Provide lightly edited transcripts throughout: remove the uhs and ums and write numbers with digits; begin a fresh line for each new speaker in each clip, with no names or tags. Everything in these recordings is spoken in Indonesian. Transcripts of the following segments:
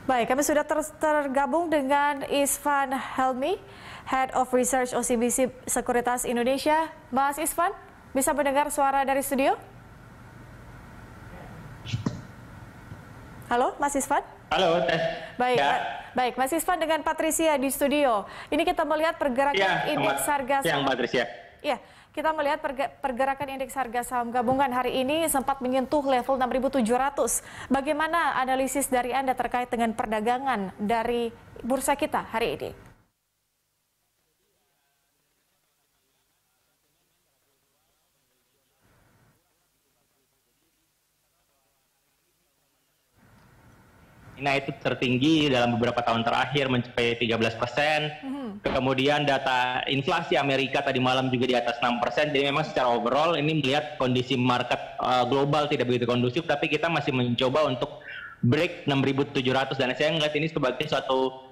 Baik, kami sudah tergabung dengan Isvan Helmi, Head of Research OCBC Sekuritas Indonesia. Mas Isvan, bisa mendengar suara dari studio? Halo, Mas Isvan?
Halo, tes.
Baik,
ya.
Baik, Mas Isvan dengan Patricia di studio. Ini kita melihat pergerakan indeks harga saham.
Patricia.
Ya, kita melihat pergerakan indeks harga saham gabungan hari ini sempat menyentuh level 6.700. Bagaimana analisis dari Anda terkait dengan perdagangan dari bursa kita hari ini?
Nah, itu tertinggi dalam beberapa tahun terakhir mencapai 13%. Kemudian data inflasi Amerika tadi malam juga di atas 6%. Jadi memang secara overall ini melihat kondisi market global tidak begitu kondusif, tapi kita masih mencoba untuk break 6.700 dan saya melihat ini sebagai suatu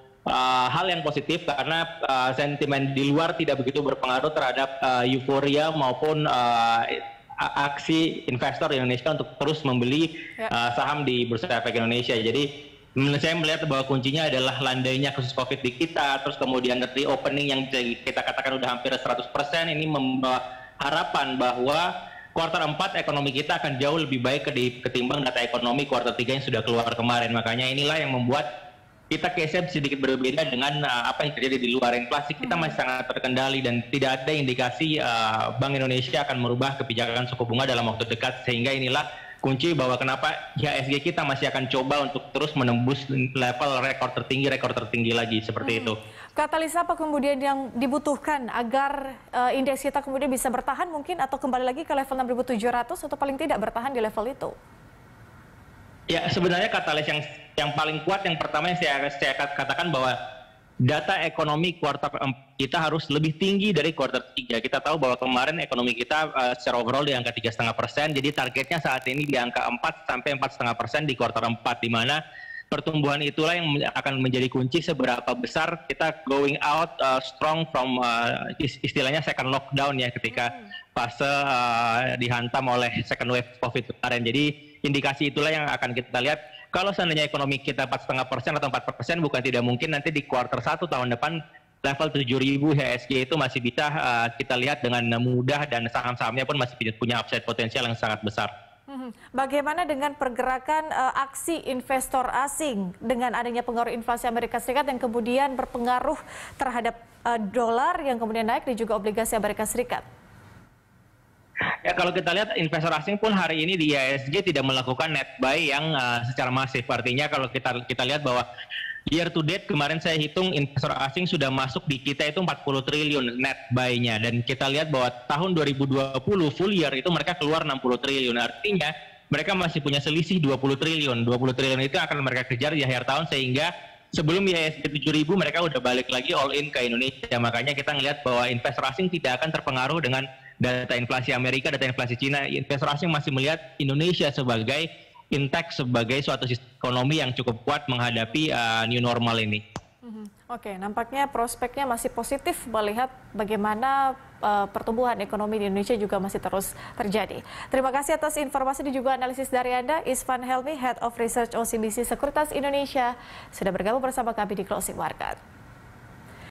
hal yang positif karena sentimen di luar tidak begitu berpengaruh terhadap euforia maupun aksi investor di Indonesia untuk terus membeli saham di Bursa Efek Indonesia. Jadi saya melihat bahwa kuncinya adalah landainya kasus COVID di kita, terus kemudian reopening yang kita katakan udah hampir 100%, ini membawa harapan bahwa kuartal 4 ekonomi kita akan jauh lebih baik ketimbang data ekonomi kuartal 3 yang sudah keluar kemarin. Makanya inilah yang membuat kita case-nya sedikit berbeda dengan apa yang terjadi di luar. Inflasi kita masih sangat terkendali dan tidak ada indikasi Bank Indonesia akan merubah kebijakan suku bunga dalam waktu dekat, sehingga inilah kunci bahwa kenapa IHSG kita masih akan coba untuk terus menembus level rekor tertinggi lagi seperti itu.
Katalis apa kemudian yang dibutuhkan agar indeks kita kemudian bisa bertahan mungkin atau kembali lagi ke level 6.700 atau paling tidak bertahan di level itu?
Ya, sebenarnya katalis yang paling kuat yang pertama yang saya katakan bahwa data ekonomi kuartal 4 kita harus lebih tinggi dari kuartal 3. Kita tahu bahwa kemarin ekonomi kita secara overall di angka 3,5%, jadi targetnya saat ini di angka 4 sampai 4,5% di kuartal 4, di mana pertumbuhan itulah yang akan menjadi kunci seberapa besar kita going out strong from istilahnya second lockdown ya, ketika fase dihantam oleh second wave COVID kemarin. Jadi indikasi itulah yang akan kita lihat. Kalau seandainya ekonomi kita 4,5% atau 4%, bukan tidak mungkin nanti di kuartal 1 tahun depan level 7.000 IHSG itu masih bisa kita lihat dengan mudah dan saham-sahamnya pun masih punya upside potensial yang sangat besar.
Bagaimana dengan pergerakan aksi investor asing dengan adanya pengaruh inflasi Amerika Serikat yang kemudian berpengaruh terhadap dolar yang kemudian naik dan juga obligasi Amerika Serikat?
Ya, kalau kita lihat investor asing pun hari ini di IHSG tidak melakukan net buy yang secara masif. Artinya kalau kita lihat bahwa year to date kemarin saya hitung investor asing sudah masuk di kita itu 40 triliun net buy-nya, dan kita lihat bahwa tahun 2020 full year itu mereka keluar 60 triliun. Artinya mereka masih punya selisih 20 triliun. 20 triliun itu akan mereka kejar di akhir tahun, sehingga sebelum IHSG 7.000 mereka udah balik lagi all in ke Indonesia. Makanya kita ngelihat bahwa investor asing tidak akan terpengaruh dengan data inflasi Amerika, data inflasi Cina. Investor asing masih melihat Indonesia sebagai intact, sebagai suatu sistem ekonomi yang cukup kuat menghadapi new normal ini.
Oke, nampaknya prospeknya masih positif melihat bagaimana pertumbuhan ekonomi di Indonesia juga masih terus terjadi. Terima kasih atas informasi dan juga analisis dari Anda, Isvan Helmi, Head of Research OCBC Sekuritas Indonesia, sudah bergabung bersama kami di Closing Market.